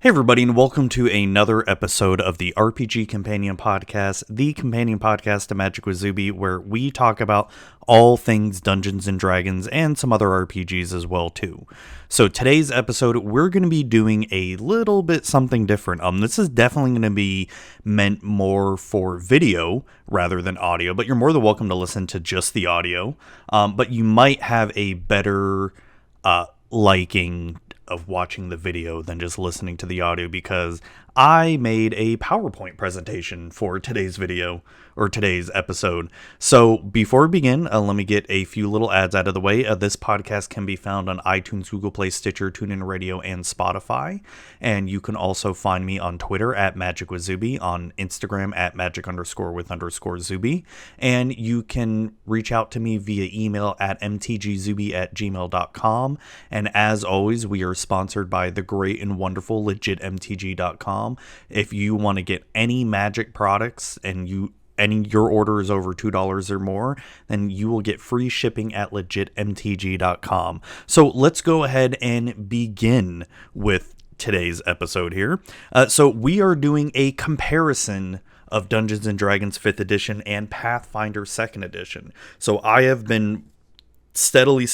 Hey everybody, and welcome to another episode of the RPG Companion Podcast, the companion podcast to Magic with Zuby, where we talk about all things Dungeons and Dragons and some other RPGs as well too. So today's episode, we're going to be doing a little bit something different. This is definitely going to be meant more for video rather than audio, but you're more than welcome to listen to just the audio. But you might have a better liking of watching the video than just listening to the audio, because I made a PowerPoint presentation for today's video or today's episode. So before we begin, let me get a few little ads out of the way. This podcast can be found on iTunes, Google Play, Stitcher, TuneIn Radio, and Spotify. And you can also find me on Twitter at Magic with Zuby, on Instagram at magic_with_Zuby. And you can reach out to me via email at mtgzuby@gmail.com. And as always, we are sponsored by the great and wonderful legitmtg.com. If you want to get any magic products and your order is over $2 or more, then you will get free shipping at legitmtg.com. So let's go ahead and begin with today's episode here. So we are doing a comparison of Dungeons and Dragons 5th edition and Pathfinder 2nd edition. So I have been steadily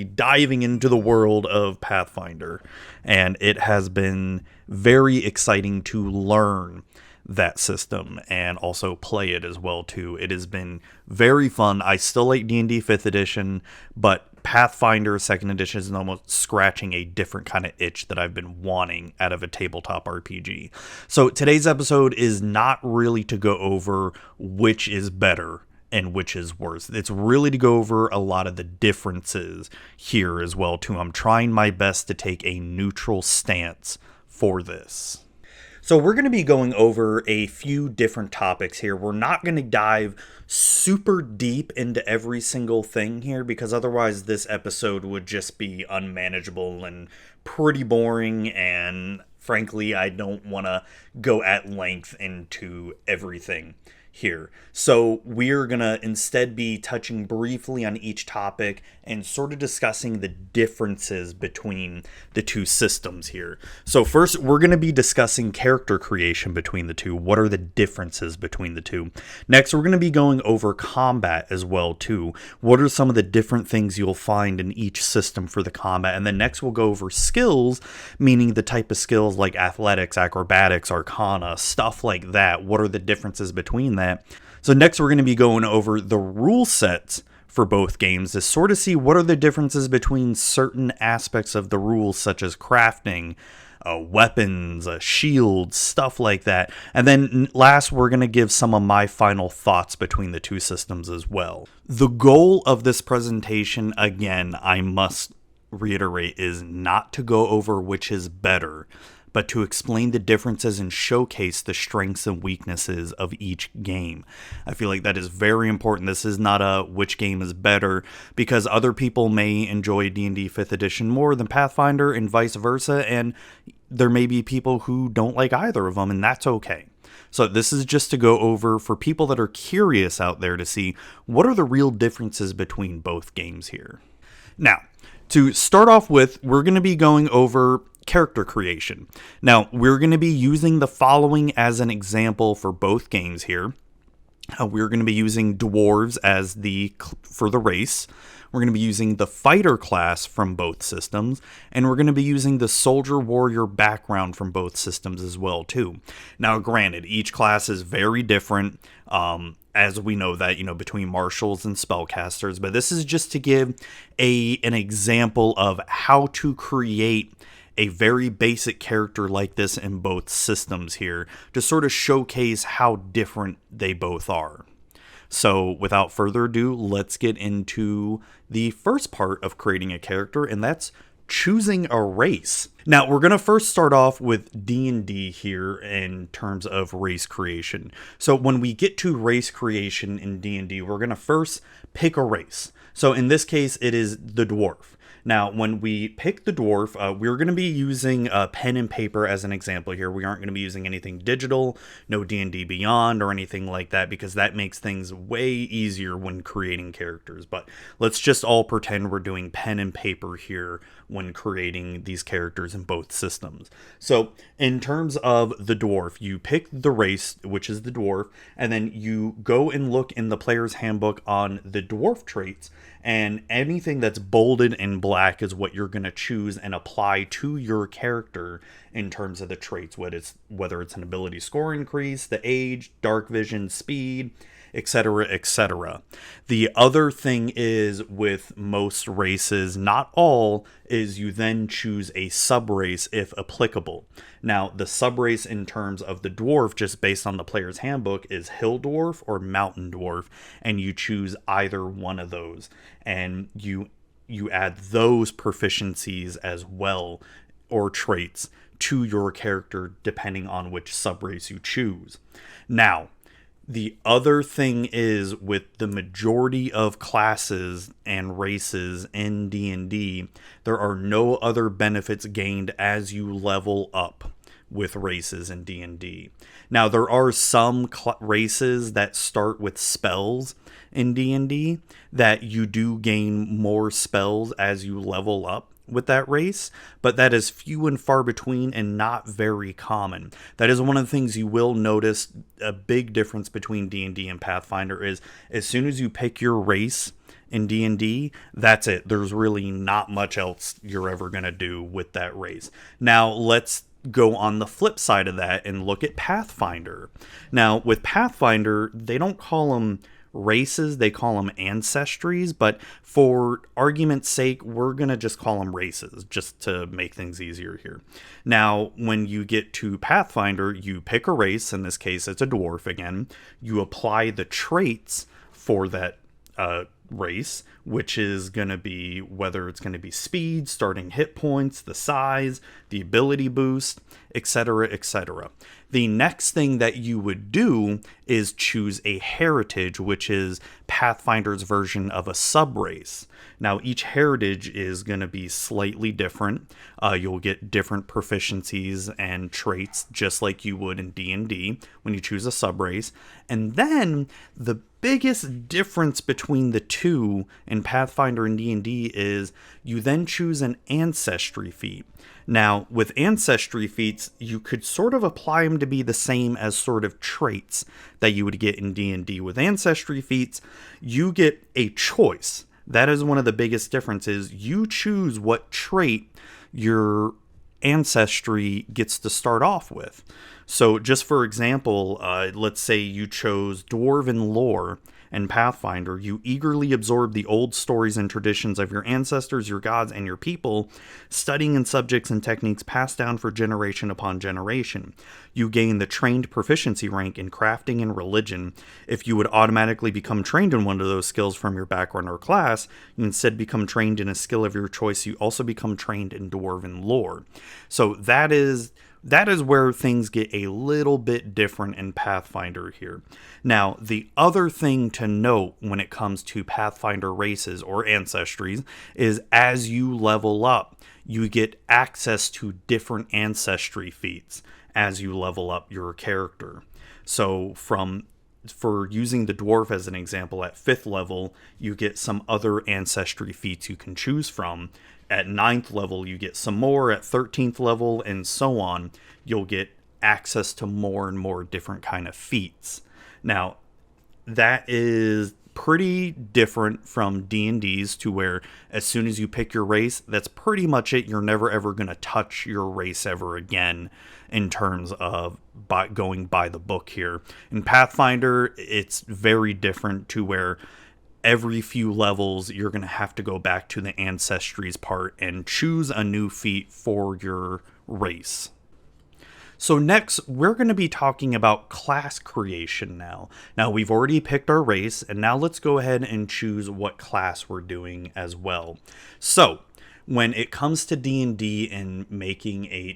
diving into the world of Pathfinder, and it has been very exciting to learn that system and also play it as well too. It has been very fun. I still like D&D 5th edition, but Pathfinder 2nd edition is almost scratching a different kind of itch that I've been wanting out of a tabletop RPG. So today's episode is not really to go over which is better and which is worse. It's really to go over a lot of the differences here as well too. I'm trying my best to take a neutral stance for this. So we're going to be going over a few different topics here. We're not going to dive super deep into every single thing here, because otherwise this episode would just be unmanageable and pretty boring, and frankly, I don't want to go at length into everything here. So we're going to instead be touching briefly on each topic and sort of discussing the differences between the two systems here. So first, we're going to be discussing character creation between the two. What are the differences between the two? Next, we're going to be going over combat as well too. What are some of the different things you'll find in each system for the combat? And then next, we'll go over skills, meaning the type of skills like athletics, acrobatics, arcana, stuff like that. What are the differences between that? So next we're going to be going over the rule sets for both games to sort of see what are the differences between certain aspects of the rules, such as crafting, weapons, shields, stuff like that. And then last, we're going to give some of my final thoughts between the two systems as well. The goal of this presentation, again, I must reiterate, is not to go over which is better, but to explain the differences and showcase the strengths and weaknesses of each game. I feel like that is very important. This is not a which game is better, because other people may enjoy D&D 5th edition more than Pathfinder and vice versa, and there may be people who don't like either of them, and that's okay. So this is just to go over for people that are curious out there to see what are the real differences between both games here. Now, to start off with, we're going to be going over character creation. Now, we're going to be using the following as an example for both games here. We're going to be using dwarves as for the race. We're going to be using the fighter class from both systems, and we're going to be using the soldier warrior background from both systems as well too. Now, granted, each class is very different, as we know that, between marshals and spellcasters, but this is just to give an example of how to create a very basic character like this in both systems here, to sort of showcase how different they both are. So without further ado, let's get into the first part of creating a character, and that's choosing a race. Now, we're going to first start off with D&D here in terms of race creation. So when we get to race creation in D&D, we're going to first pick a race. So in this case, it is the dwarf. Now, when we pick the dwarf, we're going to be using pen and paper as an example here. We aren't going to be using anything digital, no D&D Beyond or anything like that, because that makes things way easier when creating characters. But let's just all pretend we're doing pen and paper here when creating these characters in both systems. So in terms of the dwarf, you pick the race, which is the dwarf, and then you go and look in the player's handbook on the dwarf traits, and anything that's bolded in black is what you're going to choose and apply to your character in terms of the traits, whether it's an ability score increase, the age, dark vision, speed, etc., etc. The other thing is with most races, not all, is you then choose a subrace if applicable. Now, the subrace in terms of the dwarf, just based on the player's handbook, is hill dwarf or mountain dwarf, and you choose either one of those, and you add those proficiencies as well, or traits, to your character depending on which subrace you choose. Now, the other thing is, with the majority of classes and races in D&D, there are no other benefits gained as you level up with races in D&D. Now, there are some races that start with spells in D&D that you do gain more spells as you level up with that race, but that is few and far between and not very common. That is one of the things you will notice. A big difference between D&D and Pathfinder is, as soon as you pick your race in D&D, that's it. There's really not much else you're ever going to do with that race. Now, let's go on the flip side of that and look at Pathfinder. Now, with Pathfinder, they don't call them races, they call them ancestries, but for argument's sake, we're going to just call them races, just to make things easier here. Now, when you get to Pathfinder, you pick a race. In this case, it's a dwarf again. You apply the traits for that race, which is going to be, whether it's going to be speed, starting hit points, the size, the ability boost, etc., etc. The next thing that you would do is choose a heritage, which is Pathfinder's version of a subrace. Now, each heritage is going to be slightly different. You'll get different proficiencies and traits, just like you would in D&D when you choose a subrace. And then the biggest difference between the two in Pathfinder and D&D is you then choose an ancestry feat. Now, with ancestry feats, you could sort of apply them to be the same as sort of traits that you would get in D&D. With ancestry feats, you get a choice. That is one of the biggest differences. You choose what trait your ancestry gets to start off with. So just for example, let's say you chose Dwarven Lore and Pathfinder. You eagerly absorb the old stories and traditions of your ancestors, your gods, and your people, studying in subjects and techniques passed down for generation upon generation. You gain the trained proficiency rank in crafting and religion. If you would automatically become trained in one of those skills from your background or class, you instead become trained in a skill of your choice. You also become trained in Dwarven Lore. So that is where things get a little bit different in Pathfinder here. Now, the other thing to note when it comes to Pathfinder races or ancestries is, as you level up, you get access to different ancestry feats as you level up your character. So for using the dwarf as an example, at 5th level, you get some other ancestry feats you can choose from. At 9th level, you get some more. At 13th level, and so on, you'll get access to more and more different kind of feats. Now, that is pretty different from D&D's, to where as soon as you pick your race, that's pretty much it. You're never ever going to touch your race ever again in terms of going by the book here. In Pathfinder, it's very different, to where every few levels you're going to have to go back to the ancestries part and choose a new feat for your race. So next, we're going to be talking about class creation now. Now, we've already picked our race, and now let's go ahead and choose what class we're doing as well. So, when it comes to D&D and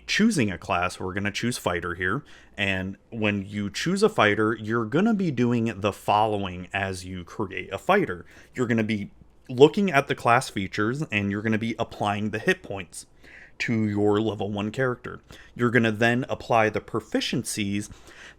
choosing a class, we're going to choose fighter here. And when you choose a fighter, you're going to be doing the following as you create a fighter. You're going to be looking at the class features, and you're going to be applying the hit points to your level 1 character. You're going to then apply the proficiencies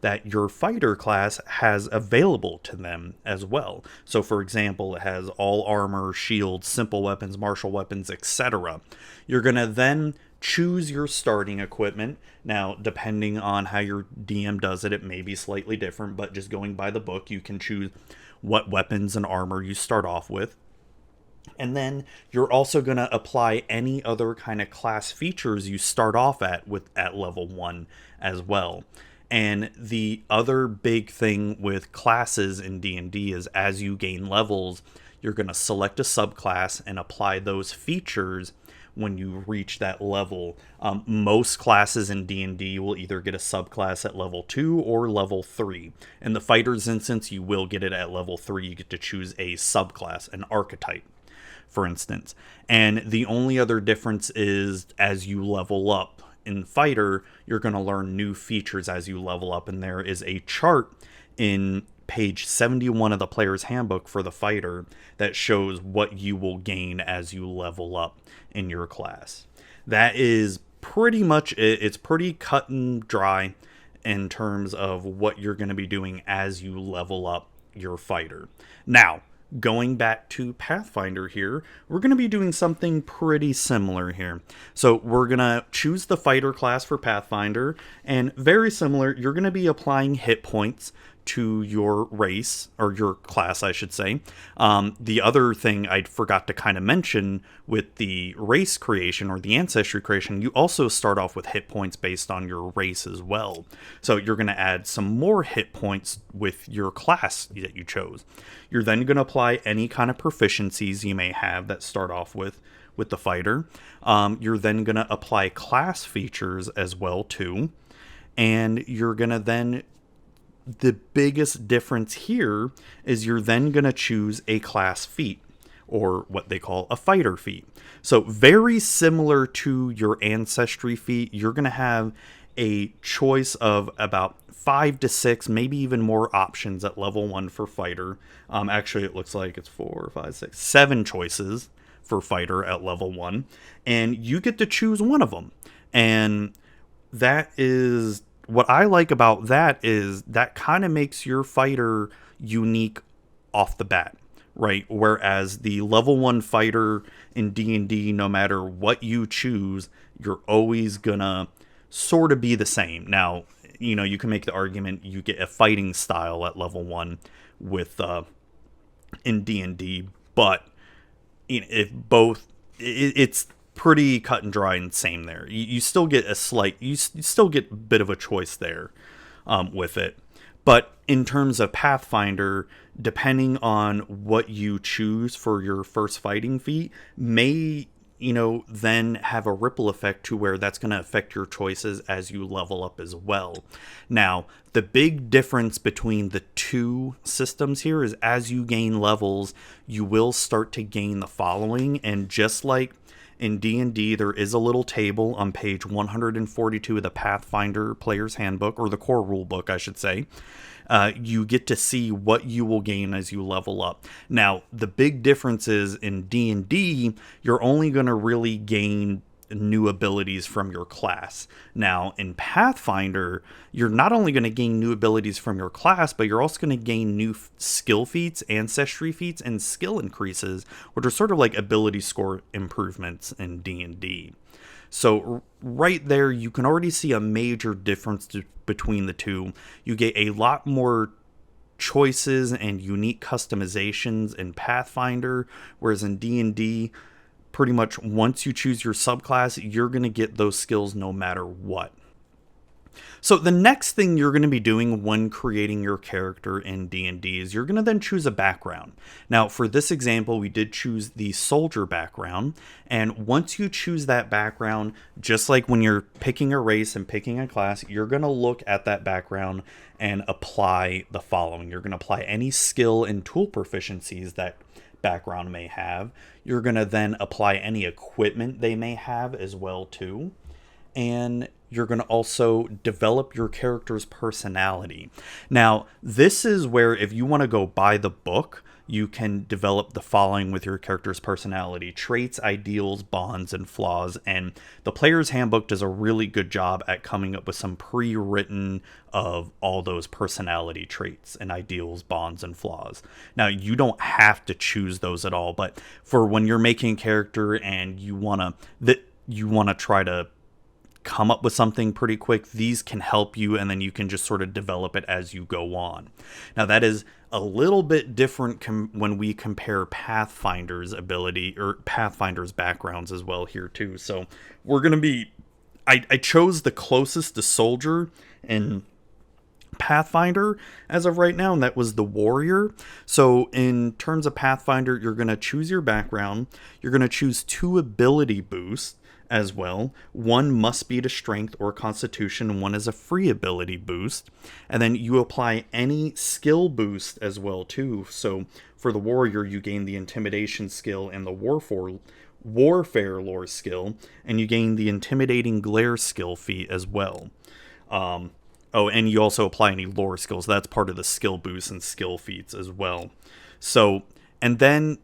that your fighter class has available to them as well. So for example, it has all armor, shields, simple weapons, martial weapons, etc. You're going to then choose your starting equipment. Now, depending on how your DM does it, it may be slightly different, but just going by the book, you can choose what weapons and armor you start off with. And then you're also going to apply any other kind of class features you start off at level 1 as well. And the other big thing with classes in D&D is as you gain levels, you're going to select a subclass and apply those features when you reach that level. Most classes in D&D will either get a subclass at level 2 or level 3. In the fighter's instance, you will get it at level 3. You get to choose a subclass, an archetype, for instance. And the only other difference is as you level up. In fighter, you're going to learn new features as you level up, and there is a chart in page 71 of the player's handbook for the fighter that shows what you will gain as you level up in your class. That is pretty much it. It's pretty cut and dry in terms of what you're going to be doing as you level up your fighter. Now, going back to Pathfinder here, we're going to be doing something pretty similar here. So we're going to choose the fighter class for Pathfinder, and very similar, you're going to be applying hit points to your race, or your class, I should say. The other thing I forgot to kind of mention with the race creation or the ancestry creation, you also start off with hit points based on your race as well. So you're going to add some more hit points with your class that you chose. You're then going to apply any kind of proficiencies you may have that start off with the fighter. You're then going to apply class features as well too. And you're going to then, the biggest difference here is you're then going to choose a class feat, or what they call a fighter feat. So very similar to your ancestry feat, you're going to have a choice of about 5 to 6, maybe even more options at level 1 for fighter. Actually, it looks like it's 4, 5, 6, 7 choices for fighter at level 1, and you get to choose one of them. And that is what I like about that, is that kind of makes your fighter unique off the bat, right? Whereas the level 1 fighter in D&D, no matter what you choose, you're always gonna sort of be the same. Now, you know, you can make the argument you get a fighting style at level 1 with in D&D, but it's pretty cut and dry and same there. You still get you still get a bit of a choice there with it. But in terms of Pathfinder, depending on what you choose for your first fighting feat, may, you know, then have a ripple effect to where that's going to affect your choices as you level up as well. Now, the big difference between the two systems here is as you gain levels, you will start to gain the following. And just like in D&D, there is a little table on page 142 of the Pathfinder Player's Handbook, or the core rule book, I should say. You get to see what you will gain as you level up. Now, the big difference is in D&D, you're only going to really gain new abilities from your class. Now, in Pathfinder, you're not only going to gain new abilities from your class, but you're also going to gain new skill feats, ancestry feats, and skill increases, which are sort of like ability score improvements in D&D. So right there, you can already see a major difference between the two. You get a lot more choices and unique customizations in Pathfinder, whereas in D&D, pretty much once you choose your subclass, you're going to get those skills no matter what. So the next thing you're going to be doing when creating your character in D&D is you're going to then choose a background. Now, for this example, we did choose the soldier background. And once you choose that background, just like when you're picking a race and picking a class, you're going to look at that background and apply the following. You're going to apply any skill and tool proficiencies that background may have. You're going to then apply any equipment they may have as well too. And you're going to also develop your character's personality. Now, this is where if you want to go by the book, you can develop the following with your character's personality: traits, ideals, bonds, and flaws. And the player's handbook does a really good job at coming up with some pre-written of all those personality traits and ideals, bonds, and flaws. Now, you don't have to choose those at all, but for when you're making a character and you want to try to come up with something pretty quick, these can help you, and then you can just sort of develop it as you go on. Now, that is a little bit different when we compare Pathfinder's ability or Pathfinder's backgrounds as well here too. So we're going to be, I chose the closest to soldier and Pathfinder as of right now, and that was the warrior. So in terms of Pathfinder, you're going to choose your background. You're going to choose 2 ability boosts as well. One must be to strength or constitution, and one is a free ability boost. And then you apply any skill boost as well too. So for the warrior, you gain the intimidation skill and the warfare lore skill, and you gain the intimidating glare skill feat as well. Oh, and you also apply any lore skills. That's part of the skill boosts and skill feats as well. So, and then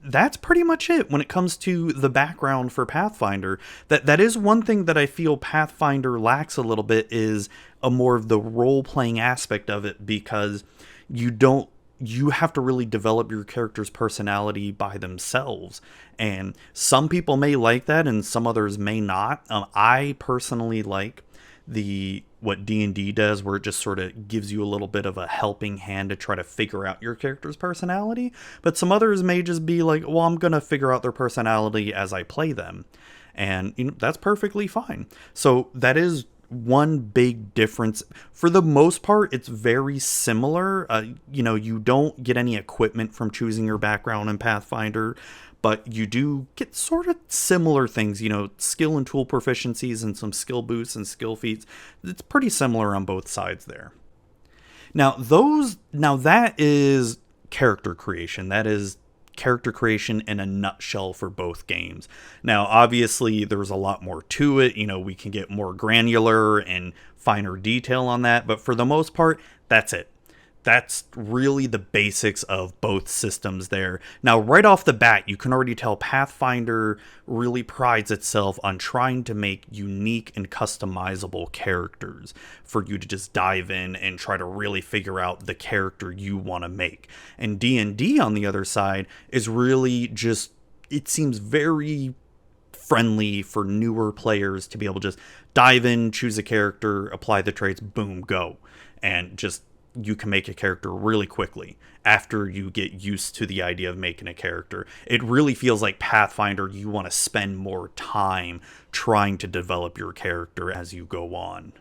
that's pretty much it when it comes to the background for Pathfinder. That is one thing that I feel Pathfinder lacks a little bit, is a more of the role-playing aspect of it, because you have to really develop your character's personality by themselves. And some people may like that and some others may not. I personally like what D&D does, where it just sort of gives you a little bit of a helping hand to try to figure out your character's personality. But some others may just be like, well, I'm going to figure out their personality as I play them. And that's perfectly fine. So that is one big difference. For the most part, it's very similar. You don't get any equipment from choosing your background in Pathfinder, but you do get sort of similar things, skill and tool proficiencies and some skill boosts and skill feats. It's pretty similar on both sides there. Now that is character creation. That is character creation in a nutshell for both games. Now, obviously, there's a lot more to it. We can get more granular and finer detail on that, but for the most part, that's it. That's really the basics of both systems there. Now, right off the bat, you can already tell Pathfinder really prides itself on trying to make unique and customizable characters for you to just dive in and try to really figure out the character you want to make. And D&D, on the other side, is really just, it seems very friendly for newer players to be able to just dive in, choose a character, apply the traits, boom, go. And just you can make a character really quickly after you get used to the idea of making a character. It really feels like Pathfinder, you want to spend more time trying to develop your character as you go on.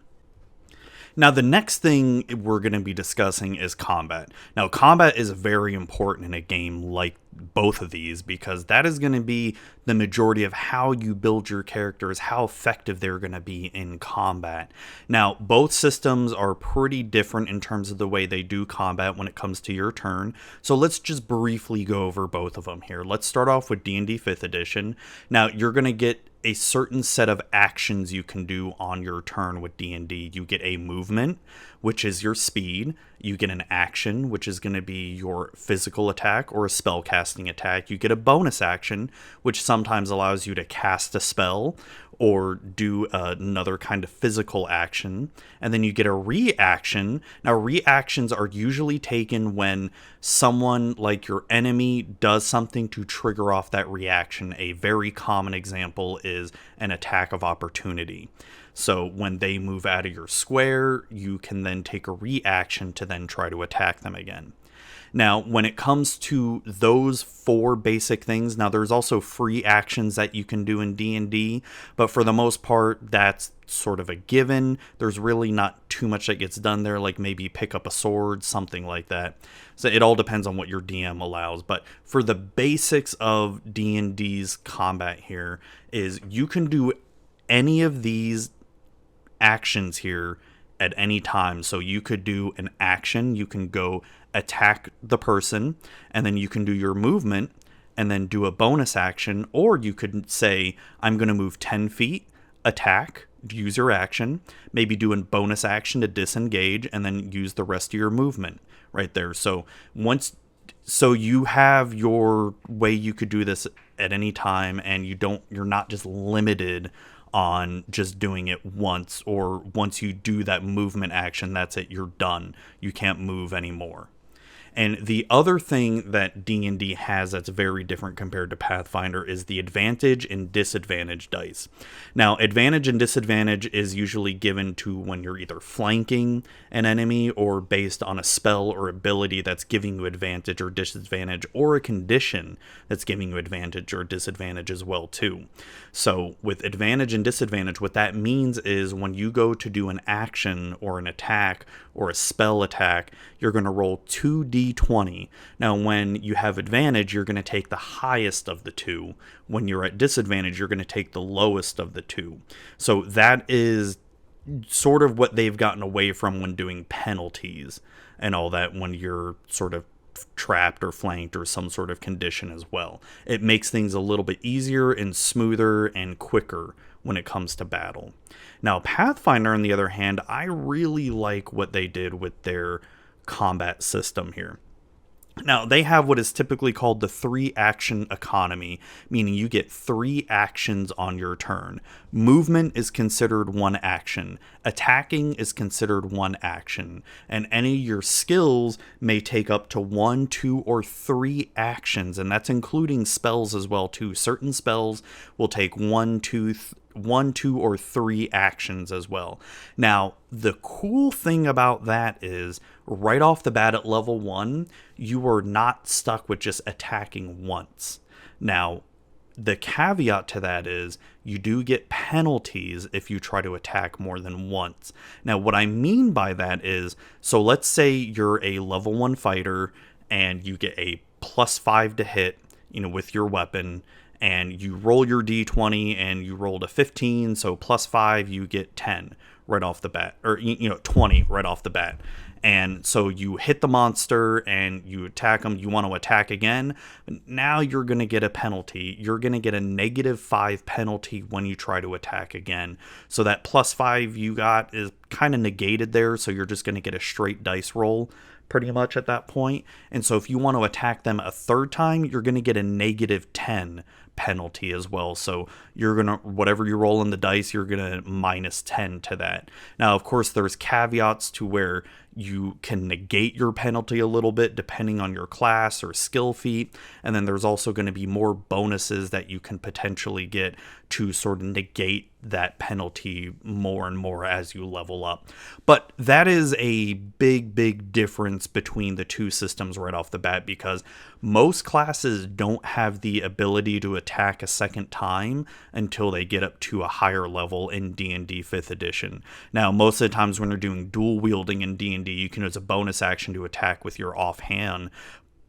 Now, the next thing we're going to be discussing is combat. Now, combat is very important in a game like both of these, because that is going to be the majority of how you build your characters, how effective they're going to be in combat. Now, both systems are pretty different in terms of the way they do combat when it comes to your turn. So let's just briefly go over both of them here. Let's start off with D&D 5th edition. Now, you're going to get a certain set of actions you can do on your turn with D&D. You get a movement, which is your speed. You get an action, which is going to be your physical attack or a spell casting attack. You get a bonus action, which sometimes allows you to cast a spell or do another kind of physical action. And then you get a reaction. Now, reactions are usually taken when someone like your enemy does something to trigger off that reaction. A very common example is an attack of opportunity. So when they move out of your square, you can then take a reaction to then try to attack them again. Now, when it comes to those 4 basic things, now there's also free actions that you can do in D&D, but for the most part, that's sort of a given. There's really not too much that gets done there, like maybe pick up a sword, something like that. So it all depends on what your DM allows. But for the basics of D&D's combat here is you can do any of these actions here at any time. So you could do an action, you can go attack the person, and then you can do your movement and then do a bonus action, or you could say, I'm going to move 10 feet, attack, use your action, maybe do a bonus action to disengage, and then use the rest of your movement right there. So So you have your way you could do this at any time, and you're not just limited on just doing it once, or once you do that movement action, that's it, you're done. You can't move anymore. And the other thing that D&D has that's very different compared to Pathfinder is the advantage and disadvantage dice. Now, advantage and disadvantage is usually given to when you're either flanking an enemy or based on a spell or ability that's giving you advantage or disadvantage, or a condition that's giving you advantage or disadvantage as well too. So with advantage and disadvantage, what that means is when you go to do an action or an attack or a spell attack, you're going to roll 2d20. Now, when you have advantage, you're going to take the highest of the two. When you're at disadvantage, you're going to take the lowest of the two. So that is sort of what they've gotten away from when doing penalties and all that, when you're sort of trapped or flanked or some sort of condition as well. It makes things a little bit easier and smoother and quicker when it comes to battle. Now, Pathfinder, on the other hand, I really like what they did with their combat system here. Now, they have what is typically called the 3-action economy, meaning you get 3 actions on your turn. Movement is considered 1 action. Attacking is considered 1 action. And any of your skills may take up to 1, 2, or 3 actions, and that's including spells as well too. Certain spells will take 1, 2, or 3 actions as well. Now, the cool thing about that is right off the bat at level 1, you are not stuck with just attacking once. Now, the caveat to that is you do get penalties if you try to attack more than once. Now, what I mean by that is, so let's say you're a level 1 fighter and you get a +5 to hit, with your weapon, and you roll your d20 and you rolled a 15, so +5, you get 10 right off the bat, or 20 right off the bat. And so you hit the monster and you attack them. You want to attack again. Now you're going to get a penalty. You're going to get a -5 penalty when you try to attack again. So that +5 you got is kind of negated there. So you're just going to get a straight dice roll pretty much at that point. And so if you want to attack them a third time, you're going to get a -10 penalty as well. So you're going to, whatever you roll in the dice, you're going to -10 to that. Now, of course, there's caveats to where you can negate your penalty a little bit depending on your class or skill feat. And then there's also going to be more bonuses that you can potentially get to sort of negate that penalty more and more as you level up. But that is a big, big difference between the two systems right off the bat, because most classes don't have the ability to attack a second time until they get up to a higher level in D&D 5th edition. Now, most of the times when you're doing dual wielding in D&D, you can use a bonus action to attack with your offhand,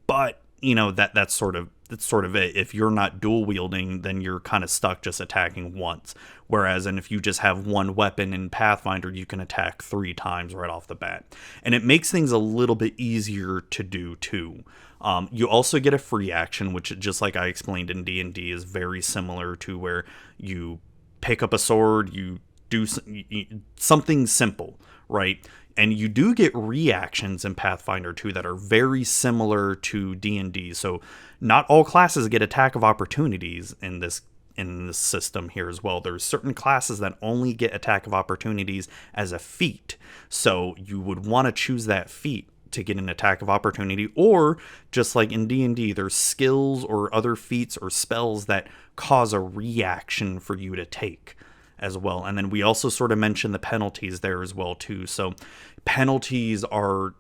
but that's sort of it. If you're not dual wielding, then you're kind of stuck just attacking once. Whereas, and if you just have one weapon in Pathfinder, you can attack 3 times right off the bat. And it makes things a little bit easier to do too. You also get a free action, which, just like I explained in D&D, is very similar to where you pick up a sword, you do something simple, right? And you do get reactions in Pathfinder 2 that are very similar to D&D. So not all classes get attack of opportunities in this system here as well. There's certain classes that only get attack of opportunities as a feat. So you would want to choose that feat to get an attack of opportunity, or just like in D&D, there's skills or other feats or spells that cause a reaction for you to take as well. And then we also sort of mentioned the penalties there as well too. So penalties are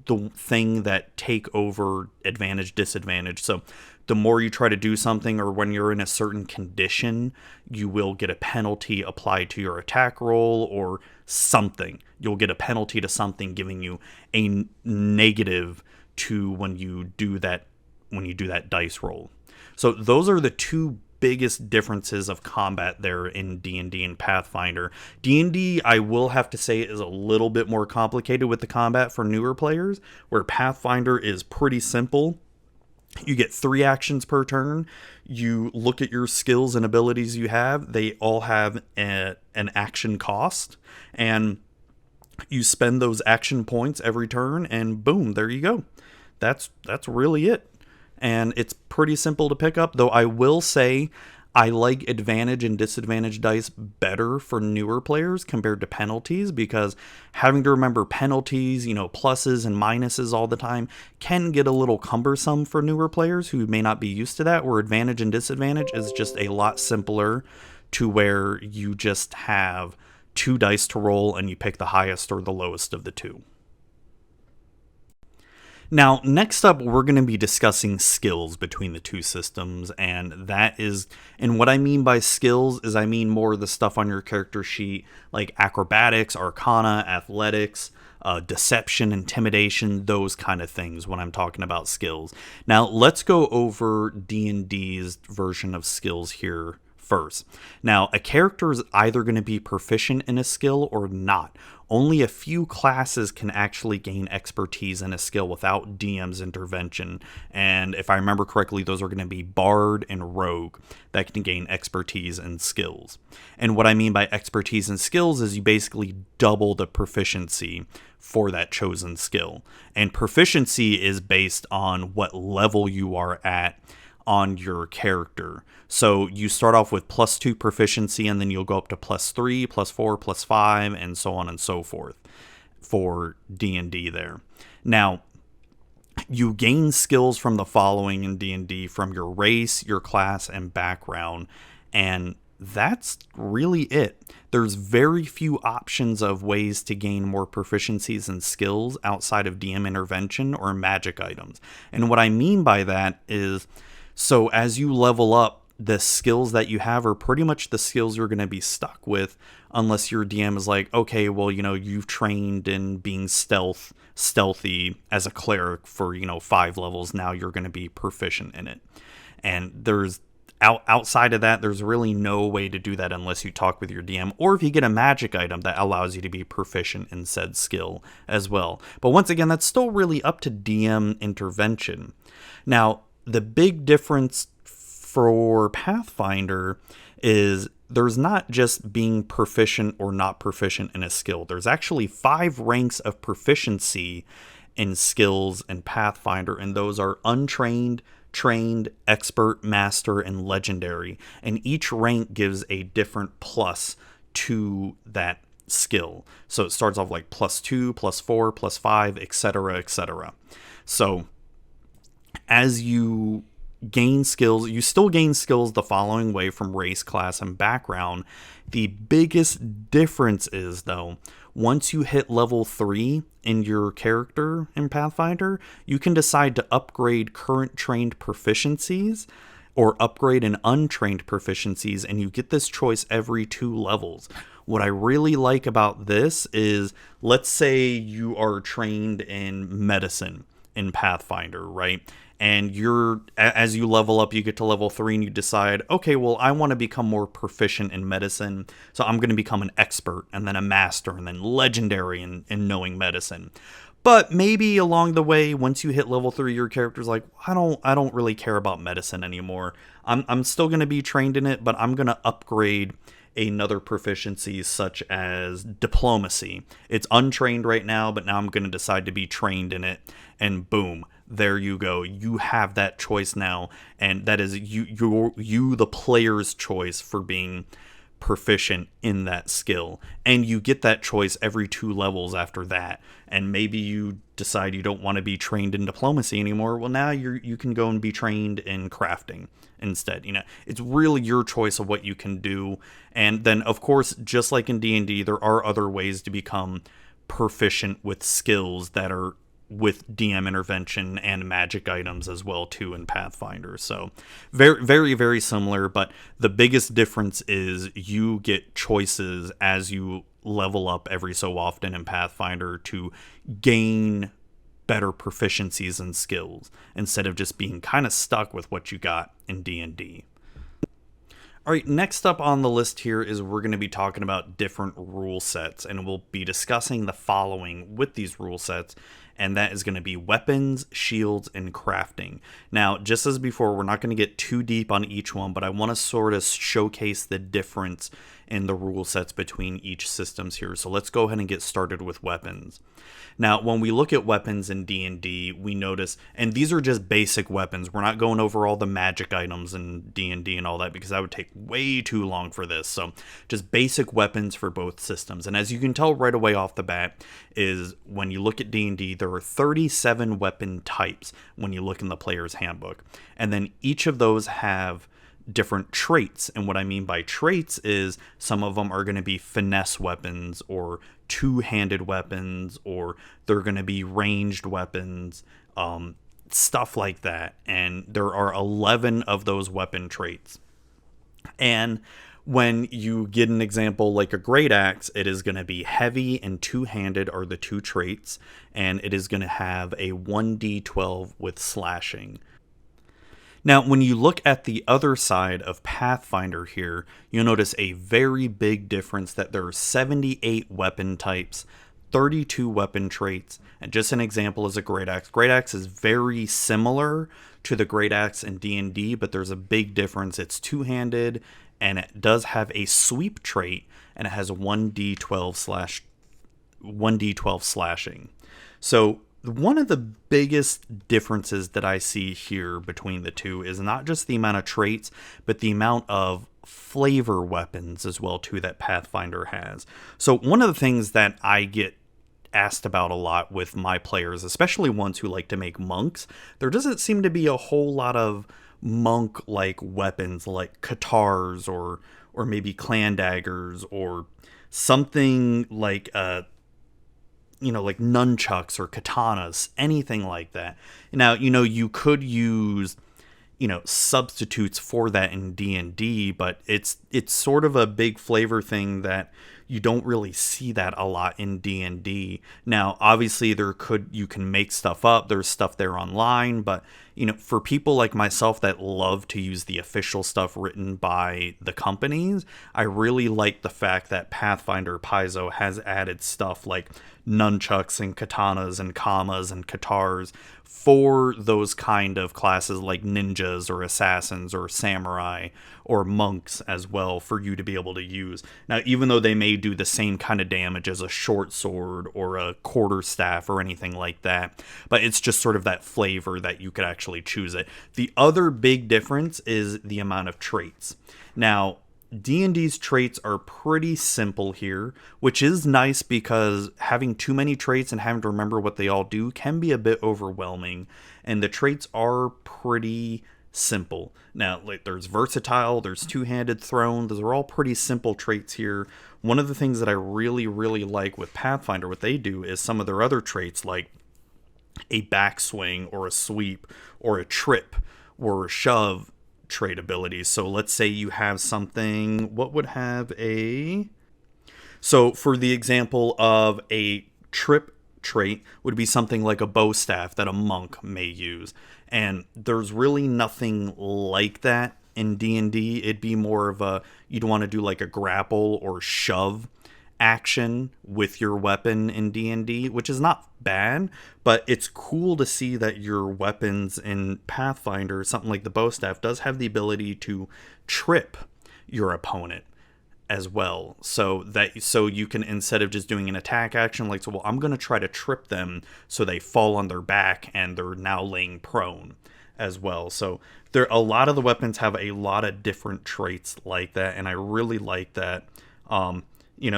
the thing that take over advantage, disadvantage. So the more you try to do something, or when you're in a certain condition, you will get a penalty applied to your attack roll or something. You'll get a penalty to something, giving you a negative to when you do that dice roll. So those are the two biggest differences of combat there in D&D and Pathfinder. D&D, I will have to say, is a little bit more complicated with the combat for newer players, where Pathfinder is pretty simple. You get 3 actions per turn. You look at your skills and abilities you have. They all have an action cost, and you spend those action points every turn, and boom, there you go. that's really it. And it's pretty simple to pick up, though I will say I like advantage and disadvantage dice better for newer players compared to penalties, because having to remember penalties, pluses and minuses all the time can get a little cumbersome for newer players who may not be used to that, where advantage and disadvantage is just a lot simpler, to where you just have 2 dice to roll and you pick the highest or the lowest of the 2. Now, next up, we're going to be discussing skills between the 2 systems, and what I mean by skills is I mean more of the stuff on your character sheet, like acrobatics, arcana, athletics, deception, intimidation, those kind of things when I'm talking about skills. Now, let's go over D&D's version of skills here first. Now, a character is either going to be proficient in a skill or not. Only a few classes can actually gain expertise in a skill without DM's intervention. And if I remember correctly, those are going to be Bard and Rogue that can gain expertise and skills. And what I mean by expertise and skills is you basically double the proficiency for that chosen skill. And proficiency is based on what level you are at on your character. So you start off with +2 proficiency, and then you'll go up to +3, +4, +5, and so on and so forth for D&D there. Now, you gain skills from the following in D&D: from your race, your class, and background, and that's really it. There's very few options of ways to gain more proficiencies and skills outside of DM intervention or magic items. And what I mean by that is, so as you level up, the skills that you have are pretty much the skills you're going to be stuck with, unless your DM is like, okay, well, you've trained in being stealthy as a cleric for, 5 levels. Now you're going to be proficient in it. And there's outside of that, there's really no way to do that unless you talk with your DM, or if you get a magic item that allows you to be proficient in said skill as well. But once again, that's still really up to DM intervention. Now, the big difference for Pathfinder is there's not just being proficient or not proficient in a skill. There's actually 5 ranks of proficiency in skills in Pathfinder, and those are untrained, trained, expert, master, and legendary. And each rank gives a different plus to that skill. So it starts off like +2, +4, +5, etc., etc. So as you gain skills, you still gain skills the following way from race, class, and background. The biggest difference is, though, once you hit level 3 in your character in Pathfinder, you can decide to upgrade current trained proficiencies or upgrade an untrained proficiencies, and you get this choice every 2 levels. What I really like about this is, let's say you are trained in medicine in Pathfinder, right? And as you level up, you get to level 3 and you decide, okay, well, I want to become more proficient in medicine, so I'm going to become an expert, and then a master, and then legendary in knowing medicine. But maybe along the way, once you hit level 3, your character's like, I don't really care about medicine anymore. I'm still going to be trained in it, but I'm going to upgrade another proficiency such as diplomacy. It's untrained right now, but now I'm going to decide to be trained in it, and boom, there you go. You have that choice now, and that is you the player's choice for being proficient in that skill, and you get that choice every 2 levels after that. And maybe you decide you don't want to be trained in diplomacy anymore. Well, now you can go and be trained in crafting instead. It's really your choice of what you can do. And then, of course, just like in D&D, there are other ways to become proficient with skills that are with DM intervention and magic items as well too in Pathfinder. So very, very, very similar, but the biggest difference is you get choices as you level up every so often in Pathfinder to gain better proficiencies and skills instead of just being kind of stuck with what you got in D&D. All right, next up on the list here is we're going to be talking about different rule sets, and we'll be discussing the following with these rule sets. and that is going to be weapons, shields, and crafting. Now, just as before, we're not going to get too deep on each one, but I want to sort of showcase the difference in the rule sets between each systems here. So let's go ahead and get started with weapons. Now, when we look at weapons in D&D, we notice, and these are just basic weapons. We're not going over all the magic items in D&D and all that because that would take way too long for this. So just basic weapons for both systems. And as you can tell right away off the bat is when you look at D&D, there are 37 weapon types when you look in the player's handbook. And then each of those have different traits. And what I mean by traits is some of them are going to be finesse weapons or two-handed weapons, or they're going to be ranged weapons, stuff like that. And there are 11 of those weapon traits. And when you get an example like a great axe, it is going to be heavy and two-handed are the two traits, and it is going to have a 1d12 with slashing. Now, when you look at the other side of Pathfinder here, you'll notice a very big difference that there are 78 weapon types, 32 weapon traits, and just an example is a great axe. Great axe is very similar to the great axe in D&D, but there's a big difference. It's two-handed, and it does have a sweep trait, and it has 1d12 slashing. So one of the biggest differences that I see here between the two is not just the amount of traits, but the amount of flavor weapons as well too that Pathfinder has. So one of the things that I get asked about a lot with my players, especially ones who like to make monks, there doesn't seem to be a whole lot of monk-like weapons like katars or maybe clan daggers or something like like nunchucks or katanas, anything like that. Now, you could use, substitutes for that in D&D, but it's sort of a big flavor thing that you don't really see that a lot in D&D. Now, obviously you can make stuff up. There's stuff there online, but for people like myself that love to use the official stuff written by the companies, I really like the fact that Pathfinder Paizo has added stuff like nunchucks and katanas and kamas and katars for those kind of classes like ninjas or assassins or samurai or monks as well for you to be able to use. Now, even though they may do the same kind of damage as a short sword or a quarterstaff or anything like that, but it's just sort of that flavor that you could actually choose it. The other big difference is the amount of traits. Now, D&D's traits are pretty simple here, which is nice because having too many traits and having to remember what they all do can be a bit overwhelming, and the traits are pretty simple. Now, there's versatile, there's two-handed thrown, those are all pretty simple traits here. One of the things that I really, really like with Pathfinder, what they do is some of their other traits like a backswing or a sweep or a trip or a shove trait abilities. So let's say you have something, so for the example of a trip trait would be something like a bow staff that a monk may use. And there's really nothing like that in D&D. It'd be more of you'd want to do like a grapple or shove action with your weapon in D&D, which is not bad, but it's cool to see that your weapons in Pathfinder, something like the bow staff, does have the ability to trip your opponent as well. So you can, instead of just doing an attack action, I'm going to try to trip them so they fall on their back and they're now laying prone as well. So a lot of the weapons have a lot of different traits like that, and I really like that.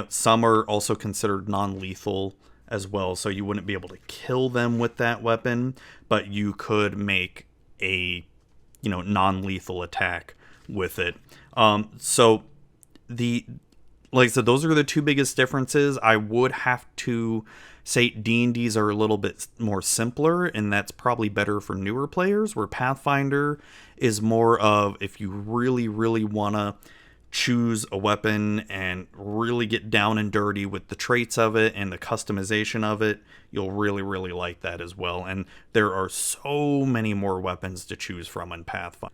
Some are also considered non-lethal as well, so you wouldn't be able to kill them with that weapon, but you could make a non-lethal attack with it. Like I said, those are the two biggest differences. I would have to say D&Ds are a little bit more simpler, and that's probably better for newer players, where Pathfinder is more of, if you really, really want to choose a weapon and really get down and dirty with the traits of it and the customization of it, you'll really, really like that as well. And there are so many more weapons to choose from in Pathfinder.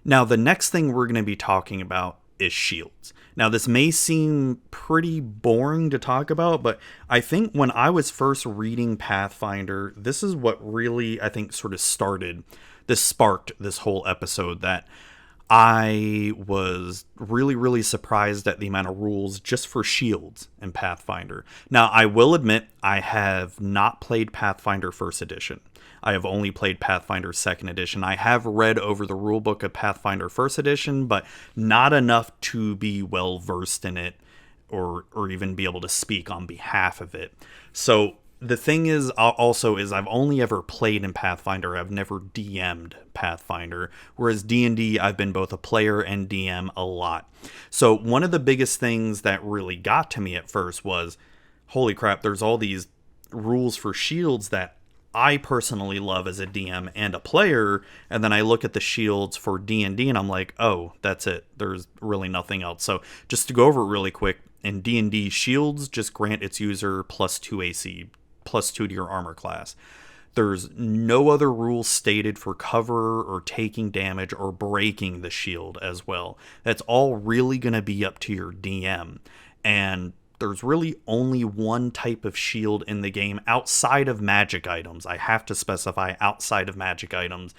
Now, the next thing we're going to be talking about is shields. Now, this may seem pretty boring to talk about, but I think when I was first reading Pathfinder, this is what really, I think, sort of sparked this whole episode, that I was really, really surprised at the amount of rules just for shields in Pathfinder. Now, I will admit, I have not played Pathfinder First Edition. I have only played Pathfinder Second Edition. I have read over the rulebook of Pathfinder First Edition, but not enough to be well versed in it or even be able to speak on behalf of it. So the thing is also is I've only ever played in Pathfinder. I've never DM'd Pathfinder, whereas D&D, I've been both a player and DM a lot. So one of the biggest things that really got to me at first was, holy crap, there's all these rules for shields that I personally love as a DM and a player, and then I look at the shields for D&D and I'm like, oh, that's it. There's really nothing else. So just to go over it really quick, in D&D, shields just grant its user +2 AC, +2 to your armor class. There's no other rules stated for cover or taking damage or breaking the shield as well. That's all really going to be up to your DM. And there's really only one type of shield in the game outside of magic items. I have to specify outside of magic items,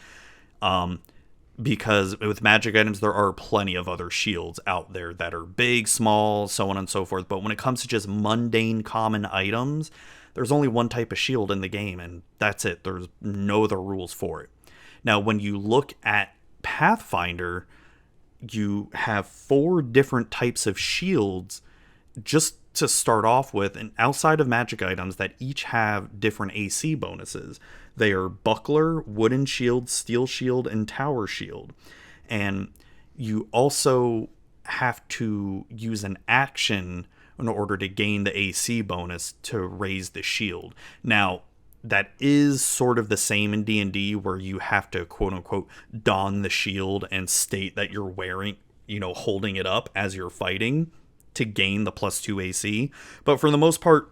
because with magic items, there are plenty of other shields out there that are big, small, so on and so forth. But when it comes to just mundane, common items, there's only one type of shield in the game, and that's it. There's no other rules for it. Now, when you look at Pathfinder, you have 4 different types of shields just to start off with, and outside of magic items, that each have different AC bonuses. They are buckler, wooden shield, steel shield, and tower shield. And you also have to use an action in order to gain the AC bonus to raise the shield. Now, that is sort of the same in D&D, where you have to quote unquote don the shield and state that you're wearing, holding it up as you're fighting to gain the +2 AC. But for the most part,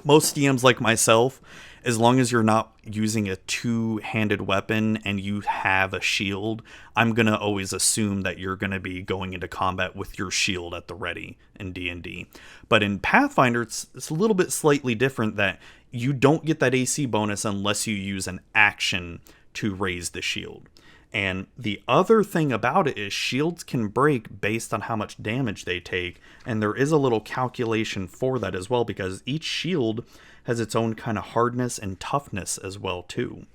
most DMs like myself, as long as you're not using a 2-handed weapon and you have a shield, I'm going to always assume that you're going to be going into combat with your shield at the ready in D&D. But in Pathfinder, it's a little bit slightly different, that you don't get that AC bonus unless you use an action to raise the shield. And the other thing about it is shields can break based on how much damage they take, and there is a little calculation for that as well, because each shield has its own kind of hardness and toughness as well too.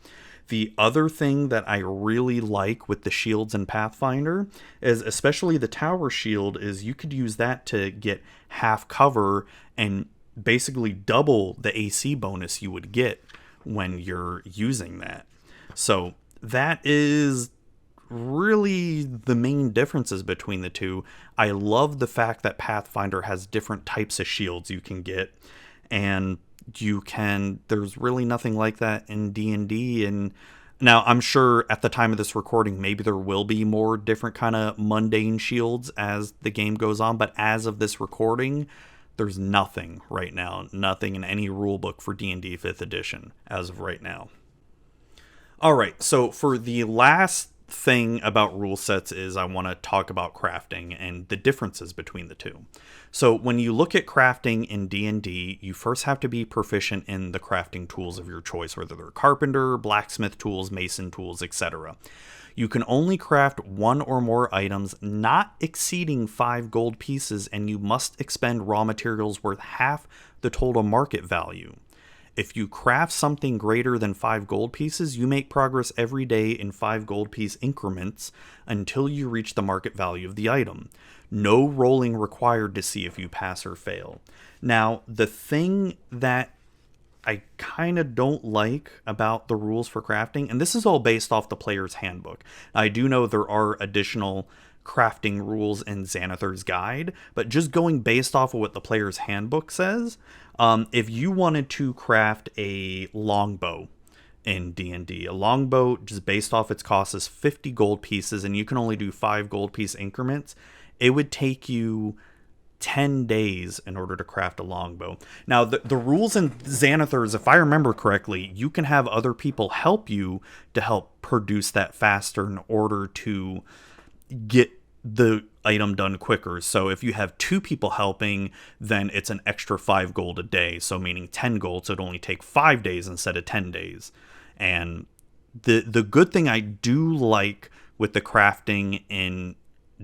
The other thing that I really like with the shields in Pathfinder is, especially the tower shield, is you could use that to get half cover and basically double the AC bonus you would get when you're using that. So that is really the main differences between the two. I love the fact that Pathfinder has different types of shields you can get, and there's really nothing like that in D&D. And now I'm sure at the time of this recording, maybe there will be more different kind of mundane shields as the game goes on, but as of this recording, there's nothing right now, nothing in any rule book for D&D 5th edition as of right now. All right, so for the last thing about rule sets is I want to talk about crafting and the differences between the two. So when you look at crafting in D&D, you first have to be proficient in the crafting tools of your choice, whether they're carpenter, blacksmith tools, mason tools, etc. You can only craft 1 or more items not exceeding 5 gold pieces, and you must expend raw materials worth half the total market value. If you craft something greater than 5 gold pieces, you make progress every day in 5 gold piece increments until you reach the market value of the item. No rolling required to see if you pass or fail. Now, the thing that I kind of don't like about the rules for crafting, and this is all based off the player's handbook. I do know there are additional crafting rules in Xanathar's guide, but just going based off of what the player's handbook says, if you wanted to craft a longbow in D&D, a longbow, just based off its cost, is 50 gold pieces, and you can only do 5 gold piece increments. It would take you 10 days in order to craft a longbow. Now, the rules in Xanathar's, if I remember correctly, you can have other people help you to help produce that faster in order to get the item done quicker. So if you have 2 people helping, then it's an extra 5 gold a day. So meaning 10 gold, so it'd only take 5 days instead of 10 days. And the good thing I do like with the crafting in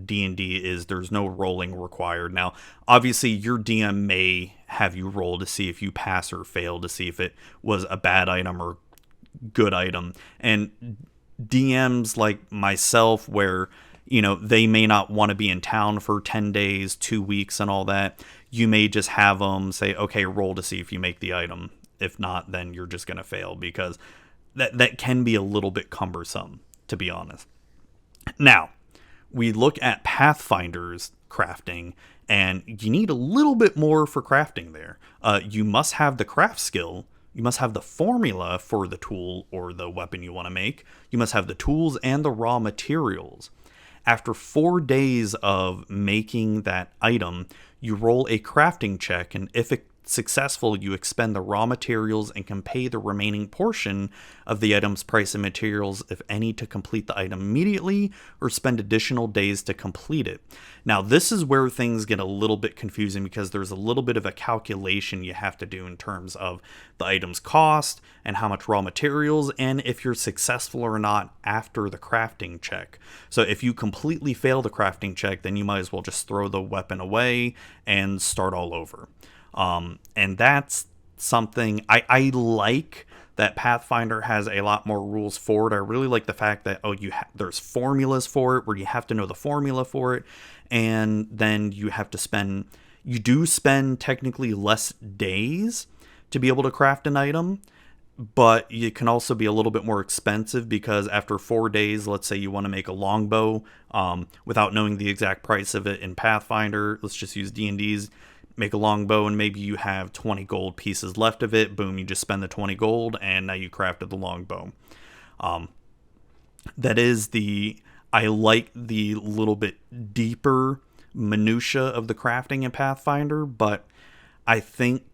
D&D is there's no rolling required. Now, obviously your DM may have you roll to see if you pass or fail, to see if it was a bad item or good item. And DMs like myself, where they may not want to be in town for 10 days, 2 weeks and all that, you may just have them say, okay, roll to see if you make the item. If not, then you're just going to fail, because that can be a little bit cumbersome, to be honest. Now, we look at Pathfinder's crafting, and you need a little bit more for crafting there. You must have the craft skill. You must have the formula for the tool or the weapon you want to make. You must have the tools and the raw materials. After 4 days of making that item, you roll a crafting check, and if it's successful, you expend the raw materials and can pay the remaining portion of the item's price and materials, if any, to complete the item immediately, or spend additional days to complete it. Now, this is where things get a little bit confusing, because there's a little bit of a calculation you have to do in terms of the item's cost and how much raw materials, and if you're successful or not after the crafting check. So if you completely fail the crafting check, then you might as well just throw the weapon away and start all over. And that's something I like, that Pathfinder has a lot more rules for it. I really like the fact that there's formulas for it, where you have to know the formula for it, and then you do spend technically less days to be able to craft an item, but you can also be a little bit more expensive, because after 4 days, let's say you want to make a longbow, without knowing the exact price of it in Pathfinder, let's just use D&D's, make a longbow, and maybe you have 20 gold pieces left of it. Boom, you just spend the 20 gold, and now you crafted the longbow. I like the little bit deeper minutia of the crafting in Pathfinder, but I think,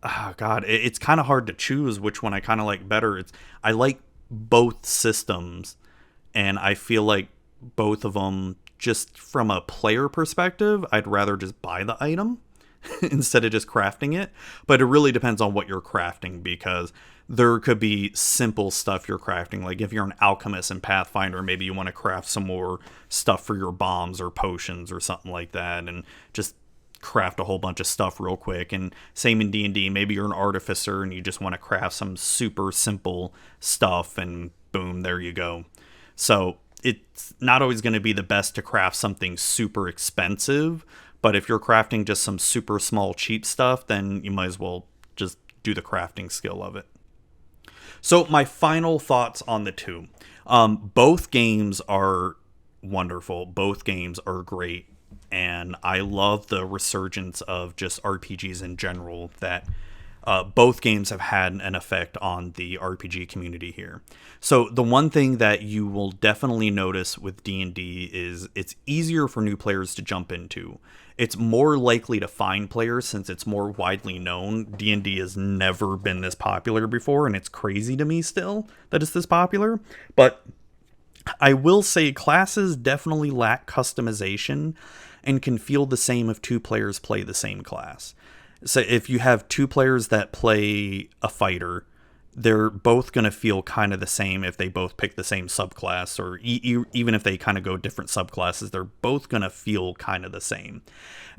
it's kind of hard to choose which one I kind of like better. I like both systems, and I feel like both of them, just from a player perspective, I'd rather just buy the item instead of just crafting it. But it really depends on what you're crafting, because there could be simple stuff you're crafting. Like if you're an alchemist in Pathfinder, maybe you want to craft some more stuff for your bombs or potions or something like that, and just craft a whole bunch of stuff real quick. And same in D&D, maybe you're an artificer and you just want to craft some super simple stuff, and boom, there you go. So it's not always going to be the best to craft something super expensive, but if you're crafting just some super small cheap stuff, then you might as well just do the crafting skill of it. So my final thoughts on the two. Both games are wonderful. Both games are great. And I love the resurgence of just RPGs in general, that both games have had an effect on the RPG community here. So the one thing that you will definitely notice with D&D is it's easier for new players to jump into. It's more likely to find players since it's more widely known. D&D has never been this popular before, and it's crazy to me still that it's this popular. But I will say classes definitely lack customization and can feel the same if 2 players play the same class. So if you have 2 players that play a fighter, they're both going to feel kind of the same if they both pick the same subclass, or even if they kind of go different subclasses, they're both going to feel kind of the same.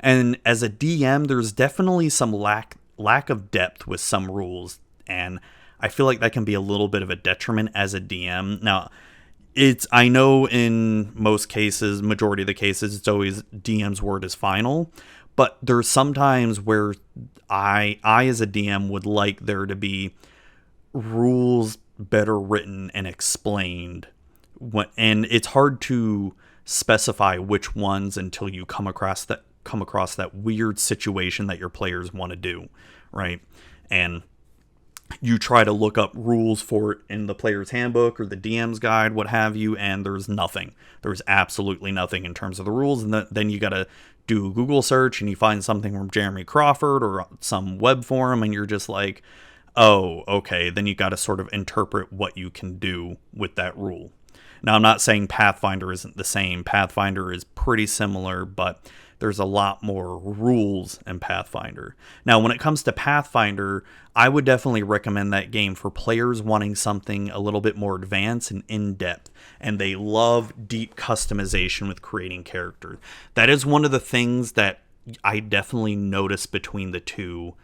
And as a DM, there's definitely some lack of depth with some rules, and I feel like that can be a little bit of a detriment as a DM. Now, I know in most cases, majority of the cases, it's always DM's word is final. But there's sometimes where I as a DM would like there to be rules better written and explained. And it's hard to specify which ones until you come across that weird situation that your players want to do, right? And you try to look up rules for it in the player's handbook or the DM's guide, what have you, and there's nothing. There's absolutely nothing in terms of the rules, and then you got to do a Google search and you find something from Jeremy Crawford or some web forum, and you're just like, oh, okay. Then you got to sort of interpret what you can do with that rule. Now, I'm not saying Pathfinder isn't the same. Pathfinder is pretty similar, but there's a lot more rules in Pathfinder. Now, when it comes to Pathfinder, I would definitely recommend that game for players wanting something a little bit more advanced and in-depth, and they love deep customization with creating characters. That is one of the things that I definitely notice between the two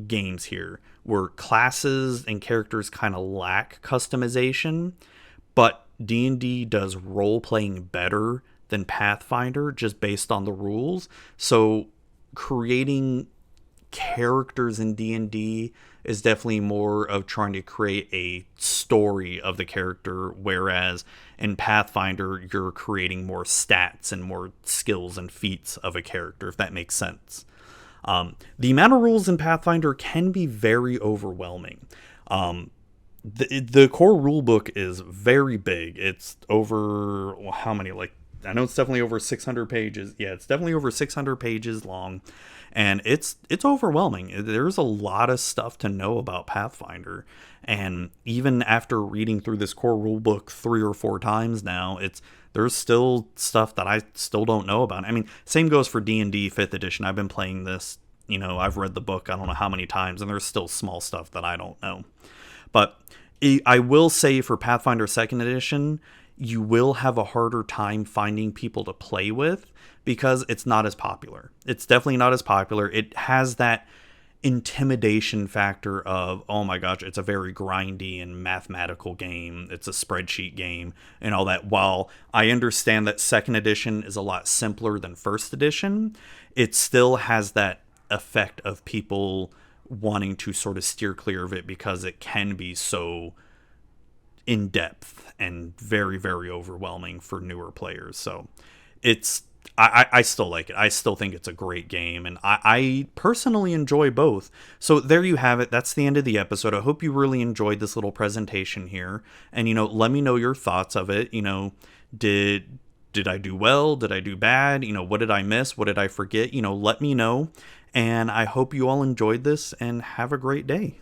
games here, where classes and characters kind of lack customization, but D&D does role-playing better than Pathfinder just based on the rules. So creating characters in D&D is definitely more of trying to create a story of the character, whereas in Pathfinder you're creating more stats and more skills and feats of a character, if that makes sense. The amount of rules in Pathfinder can be very overwhelming. The core rule book is very big. It's over, well, how many? Like, I know it's definitely over 600 pages. Yeah, it's definitely over 600 pages long, and it's overwhelming. There's a lot of stuff to know about Pathfinder, and even after reading through this core rule book 3 or 4 times now, there's still stuff that I still don't know about. I mean, same goes for D&D 5th edition. I've been playing this, I've read the book I don't know how many times, and there's still small stuff that I don't know. But I will say for Pathfinder 2nd edition, you will have a harder time finding people to play with because it's not as popular. It's definitely not as popular. It has that intimidation factor of, oh my gosh, it's a very grindy and mathematical game. It's a spreadsheet game and all that. While I understand that 2nd edition is a lot simpler than 1st edition, it still has that effect of people wanting to sort of steer clear of it because it can be so in depth and very, very overwhelming for newer players. So I still like it. I still think it's a great game, and I personally enjoy both. So there you have it. That's the end of the episode. I hope you really enjoyed this little presentation here, and let me know your thoughts of it. Did I do well? Did I do bad? What did I miss? What did I forget? Let me know, and I hope you all enjoyed this and have a great day.